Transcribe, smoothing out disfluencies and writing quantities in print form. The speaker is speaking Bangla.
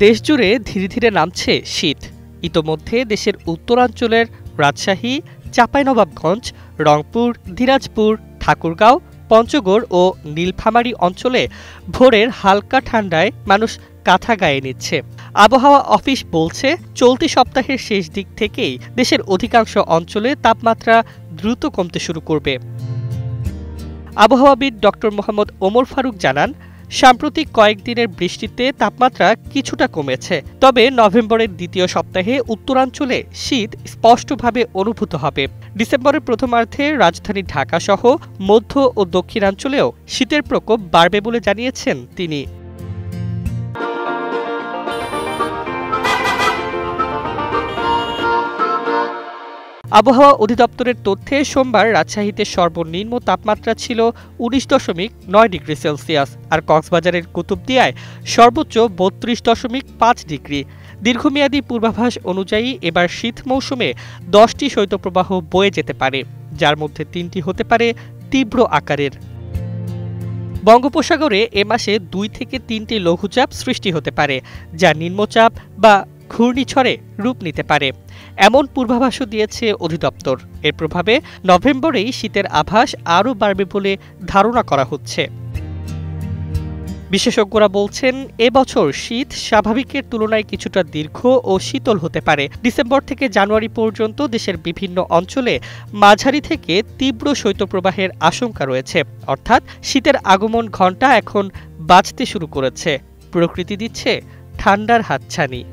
দেশজুড়ে ধীরে ধীরে নামছে শীত। ইতোমধ্যে দেশের উত্তরাঞ্চলের রাজশাহী, চাঁপাইনবাবগঞ্জ, রংপুর, দিনাজপুর, ঠাকুরগাঁও, পঞ্চগড় ও নীলফামারী অঞ্চলে ভোরের হালকা ঠান্ডায় মানুষ কাঁথা গায়ে নিচ্ছে। আবহাওয়া অফিস বলছে, চলতি সপ্তাহের শেষ দিক থেকেই দেশের অধিকাংশ অঞ্চলে তাপমাত্রা দ্রুত কমতে শুরু করবে। আবহাওয়াবিদ ডক্টর মোহাম্মদ ওমর ফারুক জানান, সাম্প্রতিক কয়েকদিনের বৃষ্টিতে তাপমাত্রা কিছুটা কমেছে, তবে নভেম্বরের দ্বিতীয় সপ্তাহে উত্তরাঞ্চলে শীত স্পষ্টভাবে অনুভূত হবে। ডিসেম্বরের প্রথমার্ধে রাজধানী ঢাকা সহ মধ্য ও দক্ষিণাঞ্চলেও শীতের প্রকোপ বাড়বে বলে জানিয়েছেন তিনি। আবহাওয়া অধিদপ্তরের তথ্যে সোমবার রাজশাহীতে সর্বনিম্ন তাপমাত্রা ছিল ১৯.৯ ডিগ্রি সেলসিয়াস, আর কক্সবাজারের কুতুবদিয়ায় সর্বোচ্চ ৩২.৫ ডিগ্রি। দীর্ঘমেয়াদী পূর্বাভাস অনুযায়ী এবার শীত মৌসুমে ১০টি শৈত্যপ্রবাহ বয়ে যেতে পারে, যার মধ্যে ৩টি হতে পারে তীব্র আকারের। বঙ্গোপসাগরে এ মাসে ২ থেকে ৩টি লঘুচাপ সৃষ্টি হতে পারে, যা নিম্নচাপ বা ঘূর্ণিঝড়ে রূপ নিতে পারে, এমন পূর্বাভাসও দিয়েছে অধিদপ্তর। এর প্রভাবে নভেম্বরেই শীতের আভাস আরও বাড়বে বলে ধারণা করা হচ্ছে। বিশেষজ্ঞরা বলছেন, এবছর শীত স্বাভাবিকের তুলনায় কিছুটা দীর্ঘ ও শীতল হতে পারে। ডিসেম্বর থেকে জানুয়ারি পর্যন্ত দেশের বিভিন্ন অঞ্চলে মাঝারি থেকে তীব্র শৈত্যপ্রবাহের আশঙ্কা রয়েছে, অর্থাৎ শীতের আগমন ঘণ্টা এখন বাজতে শুরু করেছে। প্রকৃতি দিচ্ছে ঠান্ডার হাতছানি।